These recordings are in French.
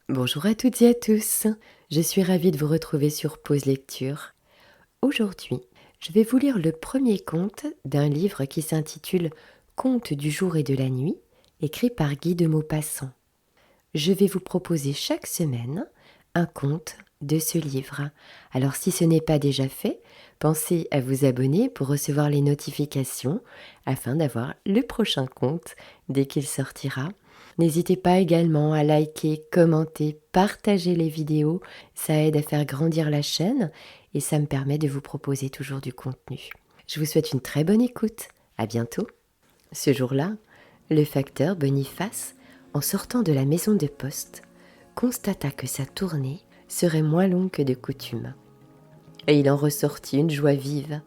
Bonjour à toutes et à tous, je suis ravie de vous retrouver sur Pause Lecture. Aujourd'hui, je vais vous lire le premier conte d'un livre qui s'intitule Contes du jour et de la nuit, écrit par Guy de Maupassant. Je vais vous proposer chaque semaine un conte de ce livre. Alors si ce n'est pas déjà fait, pensez à vous abonner pour recevoir les notifications afin d'avoir le prochain conte dès qu'il sortira. N'hésitez pas également à liker, commenter, partager les vidéos, ça aide à faire grandir la chaîne et ça me permet de vous proposer toujours du contenu. Je vous souhaite une très bonne écoute, à bientôt. Ce jour-là, le facteur Boniface, en sortant de la maison de poste, constata que sa tournée serait moins longue que de coutume. Et il en ressortit une joie vive.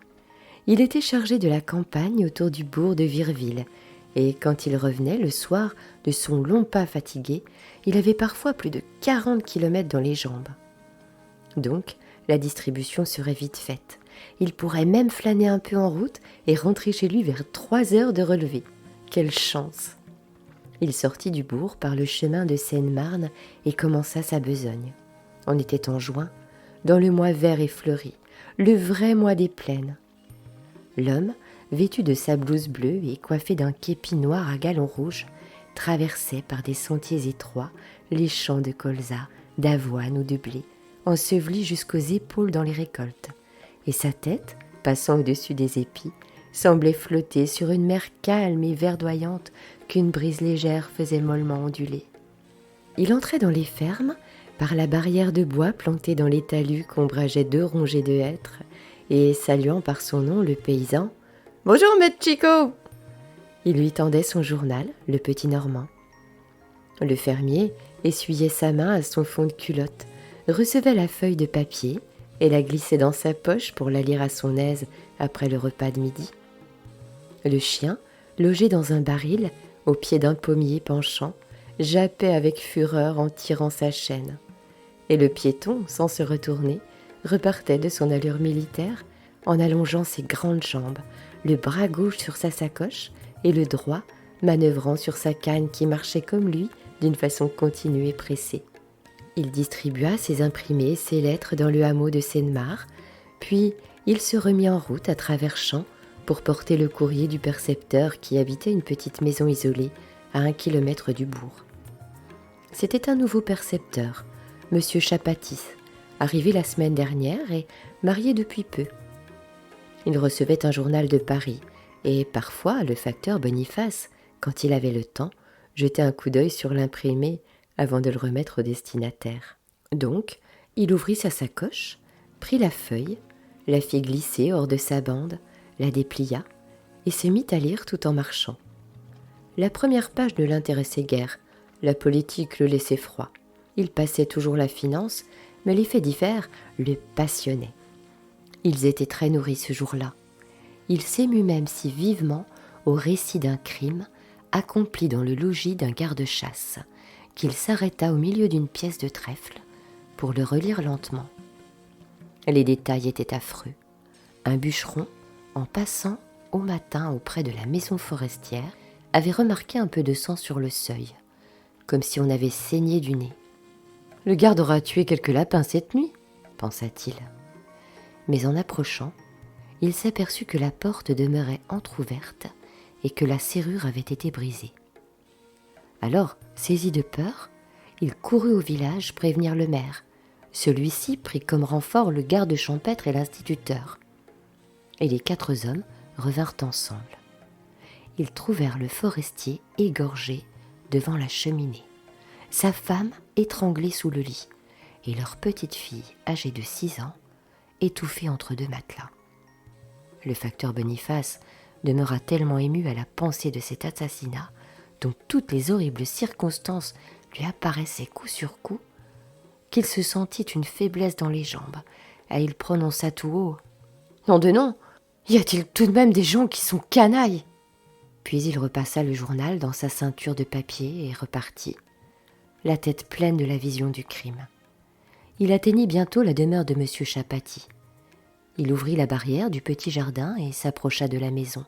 Il était chargé de la campagne autour du bourg de Virville, et quand il revenait le soir de son long pas fatigué, il avait parfois plus de 40 kilomètres dans les jambes. Donc, la distribution serait vite faite. Il pourrait même flâner un peu en route et rentrer chez lui vers 3 heures de relevée. Quelle chance! Il sortit du bourg par le chemin de Seine-Marne et commença sa besogne. On était en juin, dans le mois vert et fleuri, le vrai mois des plaines. L'homme, vêtu de sa blouse bleue et coiffé d'un képi noir à galons rouges, traversait par des sentiers étroits les champs de colza, d'avoine ou de blé, ensevelis jusqu'aux épaules dans les récoltes, et sa tête, passant au-dessus des épis, semblait flotter sur une mer calme et verdoyante qu'une brise légère faisait mollement onduler. Il entrait dans les fermes par la barrière de bois plantée dans les talus qu'ombrageaient 2 rongées de hêtres, et saluant par son nom le paysan « Bonjour, maître Chico !» Il lui tendait son journal, le petit Normand. Le fermier essuyait sa main à son fond de culotte, recevait la feuille de papier et la glissait dans sa poche pour la lire à son aise après le repas de midi. Le chien, logé dans un baril, au pied d'un pommier penchant, jappait avec fureur en tirant sa chaîne. Et le piéton, sans se retourner, repartait de son allure militaire en allongeant ses grandes jambes, le bras gauche sur sa sacoche et le droit manœuvrant sur sa canne qui marchait comme lui d'une façon continue et pressée. Il distribua ses imprimés et ses lettres dans le hameau de Seine-Marne, puis il se remit en route à travers champs pour porter le courrier du percepteur qui habitait une petite maison isolée à 1 kilomètre du bourg. C'était un nouveau percepteur, Monsieur Chapatis, arrivé la semaine dernière et marié depuis peu. Il recevait un journal de Paris et parfois le facteur Boniface, quand il avait le temps, jetait un coup d'œil sur l'imprimé avant de le remettre au destinataire. Donc, il ouvrit sa sacoche, prit la feuille, la fit glisser hors de sa bande, la déplia et se mit à lire tout en marchant. La première page ne l'intéressait guère, la politique le laissait froid. Il passait toujours la finance, mais les faits divers le passionnaient. Ils étaient très nourris ce jour-là. Il s'émut même si vivement au récit d'un crime accompli dans le logis d'un garde-chasse, qu'il s'arrêta au milieu d'une pièce de trèfle pour le relire lentement. Les détails étaient affreux. Un bûcheron, en passant au matin auprès de la maison forestière, avait remarqué un peu de sang sur le seuil, comme si on avait saigné du nez. « Le garde aura tué quelques lapins cette nuit », pensa-t-il. Mais en approchant, il s'aperçut que la porte demeurait entr'ouverte et que la serrure avait été brisée. Alors, saisi de peur, il courut au village prévenir le maire. Celui-ci prit comme renfort le garde champêtre et l'instituteur. Et les 4 hommes revinrent ensemble. Ils trouvèrent le forestier égorgé devant la cheminée, sa femme étranglée sous le lit, et leur petite fille, âgée de 6 ans, étouffée entre 2 matelas. Le facteur Boniface demeura tellement ému à la pensée de cet assassinat, dont toutes les horribles circonstances lui apparaissaient coup sur coup, qu'il se sentit une faiblesse dans les jambes, et il prononça tout haut « Nom de nom, y a-t-il tout de même des gens qui sont canailles ?» Puis il repassa le journal dans sa ceinture de papier et repartit, la tête pleine de la vision du crime. Il atteignit bientôt la demeure de Monsieur Chapatis. Il ouvrit la barrière du petit jardin et s'approcha de la maison.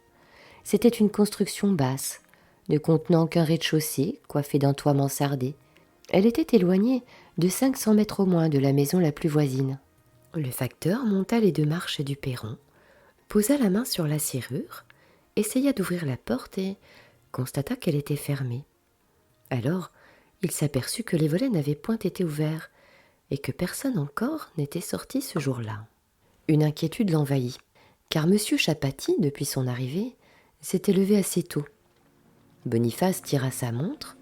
C'était une construction basse, ne contenant qu'un rez-de-chaussée coiffé d'un toit mansardé, Elle était éloignée de 500 mètres au moins de la maison la plus voisine. Le facteur monta les 2 marches du perron, posa la main sur la serrure, essaya d'ouvrir la porte et constata qu'elle était fermée. Alors, il s'aperçut que les volets n'avaient point été ouverts et que personne encore n'était sorti ce jour-là. Une inquiétude l'envahit, car M. Chapatis, depuis son arrivée, s'était levé assez tôt. Boniface tira sa montre.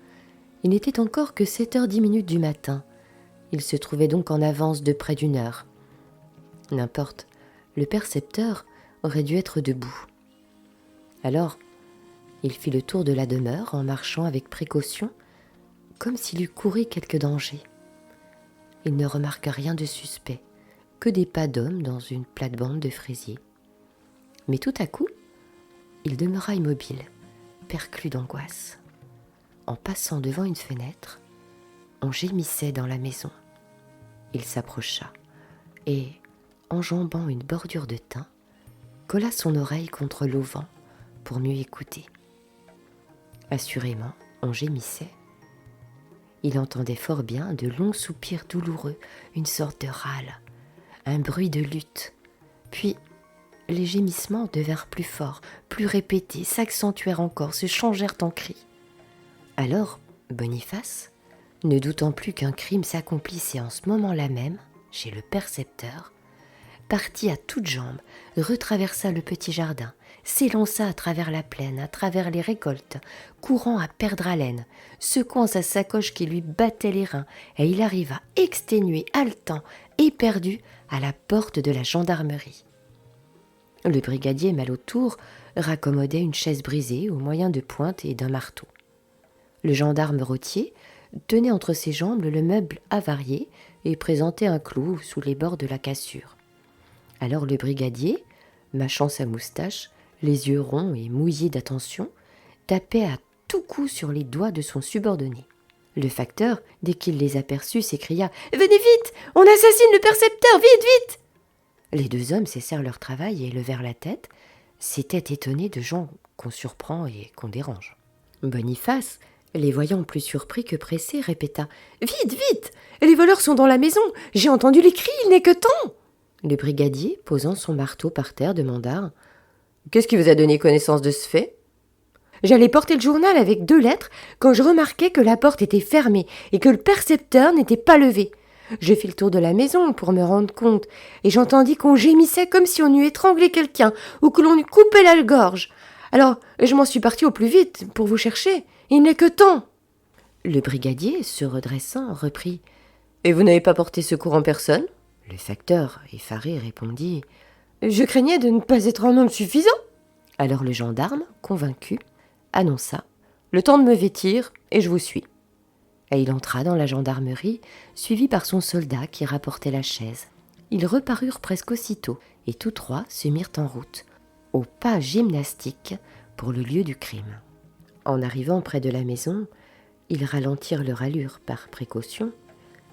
Il n'était encore que 7h10 du matin. Il se trouvait donc en avance de près d'1 heure. N'importe, le percepteur aurait dû être debout. Alors, il fit le tour de la demeure en marchant avec précaution, comme s'il eût couru quelque danger. Il ne remarqua rien de suspect, que des pas d'homme dans une plate-bande de fraisiers. Mais tout à coup, il demeura immobile, perclus d'angoisse. En passant devant une fenêtre, on gémissait dans la maison. Il s'approcha et, enjambant une bordure de thym, colla son oreille contre l'auvent pour mieux écouter. Assurément, on gémissait. Il entendait fort bien de longs soupirs douloureux, une sorte de râle, un bruit de lutte. Puis, les gémissements devinrent plus forts, plus répétés, s'accentuèrent encore, se changèrent en cris. Alors, Boniface, ne doutant plus qu'un crime s'accomplissait en ce moment-là même, chez le percepteur, partit à toutes jambes, retraversa le petit jardin, s'élança à travers la plaine, à travers les récoltes, courant à perdre haleine, secouant sa sacoche qui lui battait les reins, et il arriva exténué, haletant, éperdu, à la porte de la gendarmerie. Le brigadier mal autour raccommodait une chaise brisée au moyen de pointes et d'un marteau. Le gendarme rôtier tenait entre ses jambes le meuble avarié et présentait un clou sous les bords de la cassure. Alors le brigadier, mâchant sa moustache, les yeux ronds et mouillés d'attention, tapait à tout coup sur les doigts de son subordonné. Le facteur, dès qu'il les aperçut, s'écria « Venez vite! On assassine le percepteur! Vite, vite !» Les 2 hommes cessèrent leur travail et levèrent la tête. C'étaient étonnés de gens qu'on surprend et qu'on dérange. Boniface, les voyant plus surpris que pressés, répéta « Vite, vite! Les voleurs sont dans la maison! J'ai entendu les cris, il n'est que temps !» Le brigadier, posant son marteau par terre, demanda « Qu'est-ce qui vous a donné connaissance de ce fait ?» J'allais porter le journal avec 2 lettres quand je remarquai que la porte était fermée et que le percepteur n'était pas levé. Je fis le tour de la maison pour me rendre compte et j'entendis qu'on gémissait comme si on eût étranglé quelqu'un ou que l'on eût coupé la gorge. Alors je m'en suis parti au plus vite pour vous chercher. Il n'est que temps. Le brigadier, se redressant, reprit « Et vous n'avez pas porté secours en personne ?» Le facteur, effaré, répondit « Je craignais de ne pas être en nombre suffisant. » Alors le gendarme, convaincu, annonça « Le temps de me vêtir et je vous suis. » Et il entra dans la gendarmerie, suivi par son soldat qui rapportait la chaise. Ils reparurent presque aussitôt et tous 3 se mirent en route, au pas gymnastique, pour le lieu du crime. En arrivant près de la maison, ils ralentirent leur allure par précaution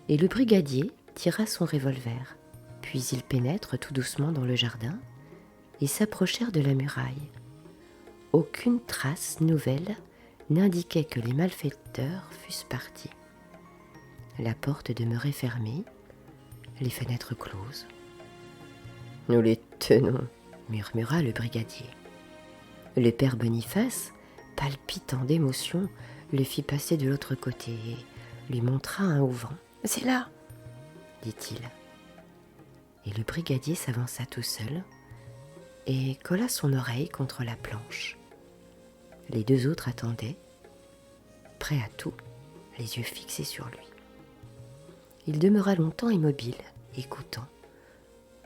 et le brigadier tira son revolver. Puis ils pénètrent tout doucement dans le jardin et s'approchèrent de la muraille. Aucune trace nouvelle n'indiquait que les malfaiteurs fussent partis. La porte demeurait fermée, les fenêtres closes. « Nous les tenons », murmura le brigadier. Le père Boniface, palpitant d'émotion, le fit passer de l'autre côté et lui montra un auvent. « C'est là !» dit-il. Et le brigadier s'avança tout seul et colla son oreille contre la planche. Les 2 autres attendaient, prêts à tout, les yeux fixés sur lui. Il demeura longtemps immobile, écoutant.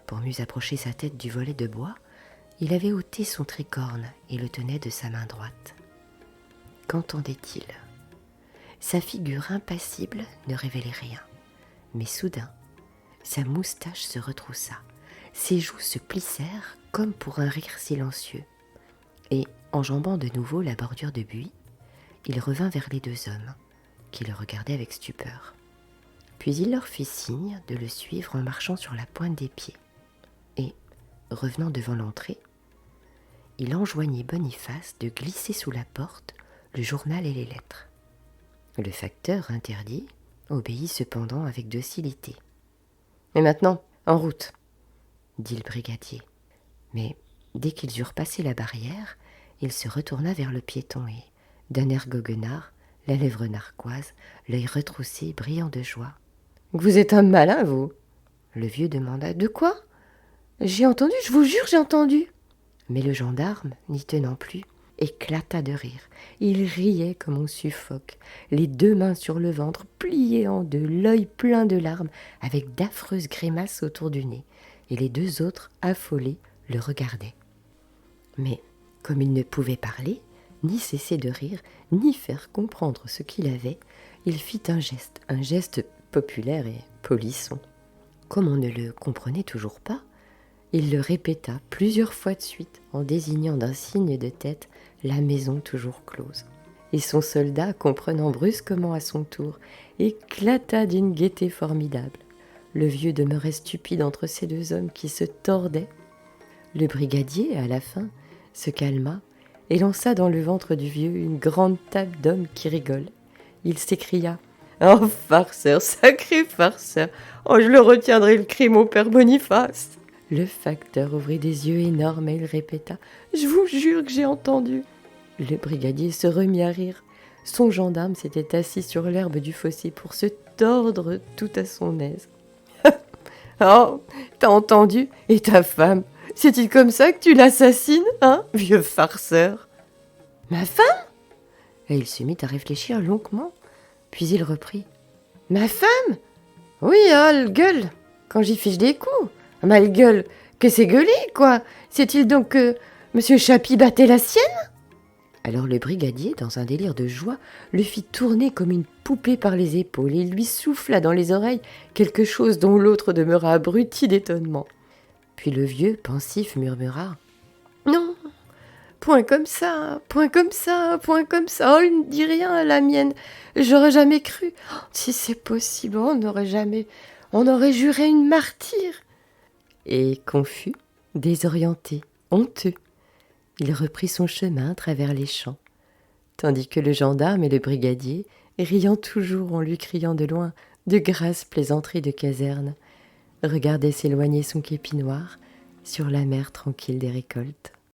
Pour mieux approcher sa tête du volet de bois, il avait ôté son tricorne et le tenait de sa main droite. Qu'entendait-il ? Sa figure impassible ne révélait rien, mais soudain, sa moustache se retroussa, ses joues se plissèrent comme pour un rire silencieux, et, enjambant de nouveau la bordure de buis, il revint vers les 2 hommes, qui le regardaient avec stupeur. Puis il leur fit signe de le suivre en marchant sur la pointe des pieds, et, revenant devant l'entrée, il enjoignit Boniface de glisser sous la porte le journal et les lettres. Le facteur interdit, obéit cependant avec docilité. « Et maintenant, en route !» dit le brigadier. Mais dès qu'ils eurent passé la barrière, il se retourna vers le piéton et, d'un air goguenard, la lèvre narquoise, l'œil retroussé, brillant de joie. « Vous êtes un malin, vous !» Le vieux demanda. « De quoi ? J'ai entendu, je vous jure, j'ai entendu !» Mais le gendarme, n'y tenant plus, éclata de rire. Il riait comme on suffoque, les deux mains sur le ventre, pliées en deux, l'œil plein de larmes, avec d'affreuses grimaces autour du nez, et les deux autres, affolés, le regardaient. Mais, comme il ne pouvait parler, ni cesser de rire, ni faire comprendre ce qu'il avait, il fit un geste populaire et polisson. Comme on ne le comprenait toujours pas, il le répéta plusieurs fois de suite en désignant d'un signe de tête la maison toujours close. Et son soldat, comprenant brusquement à son tour, éclata d'une gaieté formidable. Le vieux demeurait stupide entre ces deux hommes qui se tordaient. Le brigadier, à la fin, se calma et lança dans le ventre du vieux une grande table d'hommes qui rigolent. Il s'écria « Oh, farceur, sacré farceur! Oh, je le retiendrai le crime au père Boniface !» Le facteur ouvrit des yeux énormes et il répéta « Je vous jure que j'ai entendu !» Le brigadier se remit à rire. Son gendarme s'était assis sur l'herbe du fossé pour se tordre tout à son aise. « Oh, t'as entendu? Et ta femme? C'est-il comme ça que tu l'assassines, hein, vieux farceur ?»« Ma femme ?» Et il se mit à réfléchir longuement, puis il reprit. « Ma femme? Oui, elle gueule, quand j'y fiche des coups. Mal gueule, que c'est gueulé, quoi. C'est-il donc que monsieur Chapi battait la sienne ?» Alors le brigadier, dans un délire de joie, le fit tourner comme une poupée par les épaules et lui souffla dans les oreilles quelque chose dont l'autre demeura abruti d'étonnement. Puis le vieux, pensif, murmura « Non, point comme ça, point comme ça, point comme ça. Oh, il ne dit rien à la mienne. J'aurais jamais cru. Oh, si c'est possible, on aurait juré une martyre. » Et confus, désorienté, honteux, il reprit son chemin à travers les champs, tandis que le gendarme et le brigadier, riant toujours en lui criant de loin de grasses plaisanteries de caserne, regardaient s'éloigner son képi noir sur la mer tranquille des récoltes.